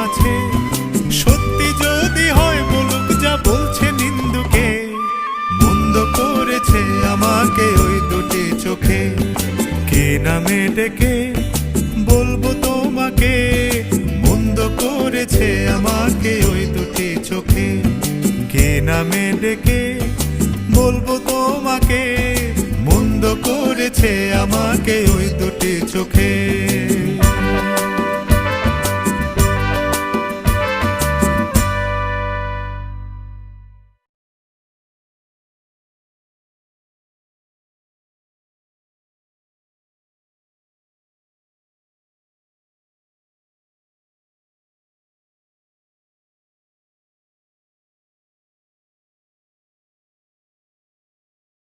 আছে। সত্যি যদি হয় বলুক যা বলছে নিন্দুকে, মন্দ করেছে আমাকে ওই দুটি চোখে। কে নামে ডেকে বলবো তোমাকে, মন্দ করেছে আমাকে ওই দুটি চোখে। কে নামে ডেকে বলবো তোমাকে, মন্দ করেছে আমাকে ওই দুটি চোখে।